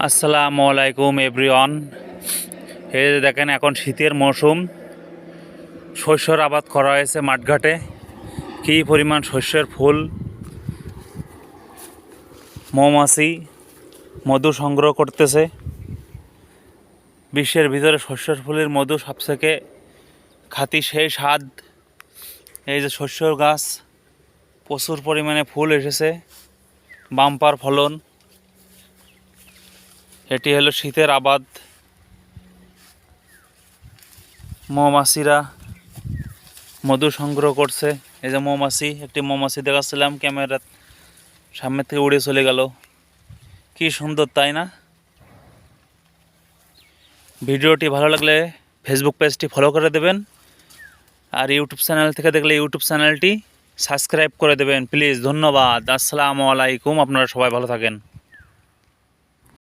আসসালামু আলাইকুম এভরিওয়ান। এই যে দেখেন এখন শীতের মৌসুম, শস্যর আবাদ করা হয়েছে মাঠঘাটে। কী পরিমাণ শস্যের ফুল, মৌমাছি মধু সংগ্রহ করতেছে। বিশ্বের ভিতরে শস্যের ফুলের মধু সবথেকে খাঁটি, সেই স্বাদ। এই যে শস্যর গাছ, প্রচুর পরিমাণে ফুল এসেছে, বাম্পার ফলন। এটি হলো শীতের আবাদ। মৌমাছিরা মধু সংগ্রহ করছে। এই যে মৌমাছি, একটি মৌমাছি দেখাচ্ছিলাম, ক্যামেরার সামনে থেকে উড়ে চলে গেল। কি সুন্দর, তাই না? ভিডিওটি ভালো লাগলে ফেসবুক পেজটি ফলো করে দেবেন, আর ইউটিউব চ্যানেল থেকে দেখলে ইউটিউব চ্যানেলটি সাবস্ক্রাইব করে দেবেন প্লিজ। ধন্যবাদ। আসসালামু আলাইকুম। আপনারা সবাই ভালো থাকেন।